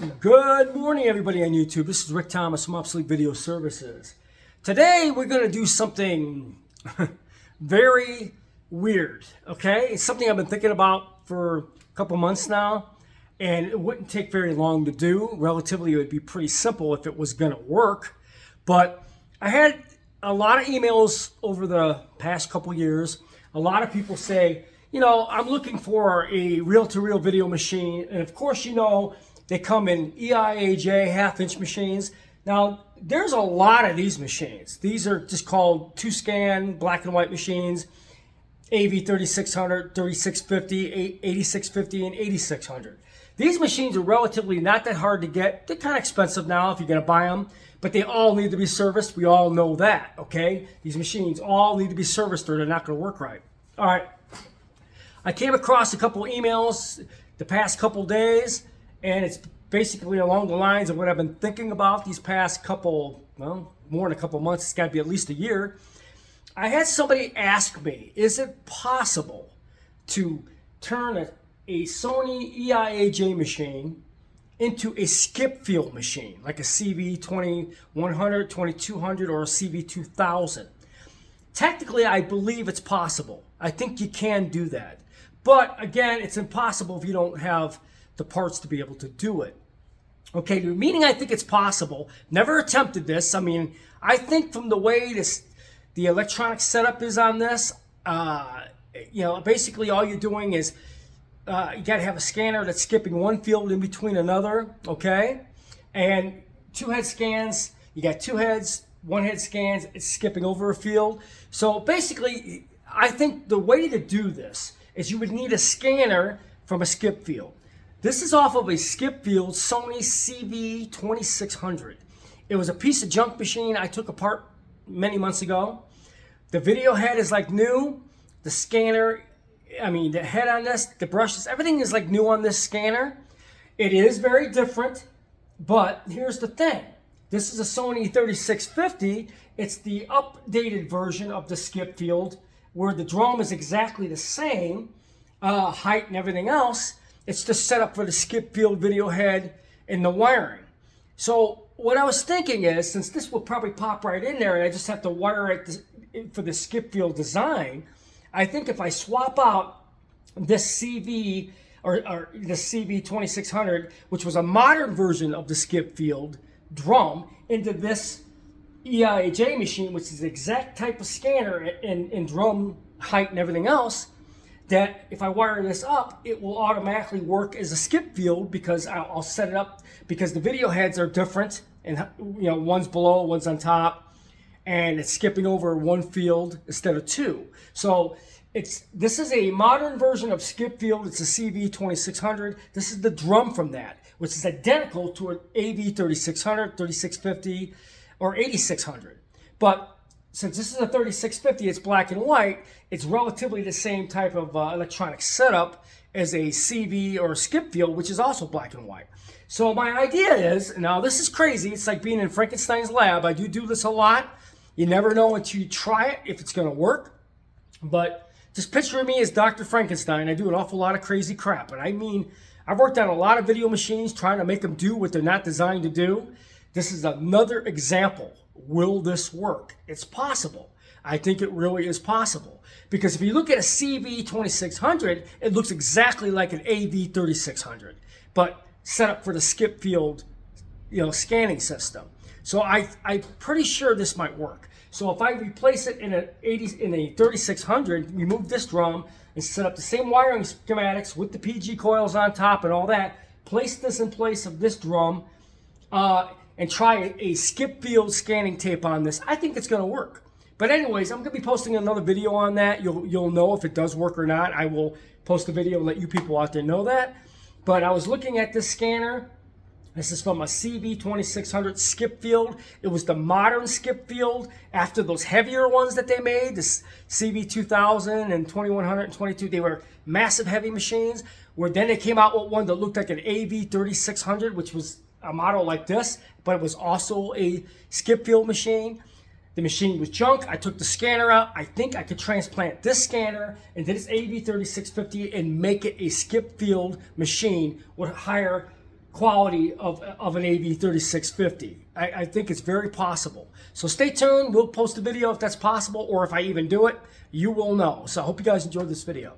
Good morning, everybody on YouTube. This is Rick Thomas from Obsolete Video Services. Today, we're going to do something very weird, okay? It's something I've been thinking about for a couple months now, and it wouldn't take very long to do. Relatively, it would be pretty simple if it was going to work. But I had a lot of emails over the past couple years. A lot of people say, I'm looking for a reel-to-reel video machine. And of course, they come in EIAJ half-inch machines. Now, there's a lot of these machines. These are just called 2-scan black and white machines, Av-3600, 3650, 8650, and 8600. These machines are relatively not that hard to get. They're kind of expensive now if you're going to buy them, but they all need to be serviced. We all know that, okay? These machines all need to be serviced or they're not going to work right. All right. I came across a couple emails the past couple days, and it's basically along the lines of what I've been thinking about these past couple, more than a couple months. It's got to be at least a year. I had somebody ask me, is it possible to turn a Sony EIAJ machine into a skip field machine, like a CV2100, 2200, or a CV2000? Technically, I believe it's possible. I think you can do that. But again, it's impossible if you don't have the parts to be able to do it. Okay, meaning I think it's possible. Never attempted this. I mean, I think from the way the electronic setup is on this, basically all you're doing is you got to have a scanner that's skipping one field in between another, okay? And two head scans, you got two heads, one head scans, it's skipping over a field. So basically, I think the way to do this is you would need a scanner from a skip field. This is off of a skip field Sony CV2600. It was a piece of junk machine I took apart many months ago. The video head is like new. The scanner, the head on this, the brushes, everything is like new on this scanner. It is very different, but here's the thing. This is a Sony 3650. It's the updated version of the skip field where the drum is exactly the same, height and everything else. It's just set up for the skip field video head and the wiring. So what I was thinking is, since this will probably pop right in there and I just have to wire it for the skip field design, I think if I swap out this CV or the CV2600, which was a modern version of the skip field drum, into this EIAJ machine, which is the exact type of scanner and drum height and everything else, that if I wire this up, it will automatically work as a skip field because I'll set it up because the video heads are different and one's below, one's on top, and it's skipping over one field instead of two. So this is a modern version of skip field. It's a CV2600. This is the drum from that, which is identical to an AV3600, 3650, or 8600. But since this is a 3650, it's black and white, it's relatively the same type of electronic setup as a CV or a skip field, which is also black and white. So my idea is, now this is crazy, it's like being in Frankenstein's lab. I do this a lot. You never know until you try it if it's going to work. But just picture me as Dr. Frankenstein. I do an awful lot of crazy crap. And I've worked on a lot of video machines trying to make them do what they're not designed to do. This is another example. Will this work? It's possible. I think it really is possible. Because if you look at a CV2600, it looks exactly like an AV3600, but set up for the skip field, scanning system. So I'm pretty sure this might work. So if I replace it in a 3600, remove this drum and set up the same wiring schematics with the PG coils on top and all that, place this in place of this drum, and try a skip field scanning tape on this, I think it's going to work. But anyways, I'm going to be posting another video on that. You'll know if it does work or not. I will post a video and let you people out there know that. But I was looking at this scanner. This is from a CV2600 skip field. It was the modern skip field after those heavier ones that they made, this CV2000 and 2100 and 22. They were massive heavy machines, where then they came out with one that looked like an AV3600, which was a model like this, but it was also a skip field machine. The machine was junk. I took the scanner out. I think I could transplant this scanner into this AV3650 and make it a skip field machine with higher quality of an AV-3650. I think it's very possible. So stay tuned. We'll post a video if that's possible, or if I even do it, you will know. So I hope you guys enjoyed this video.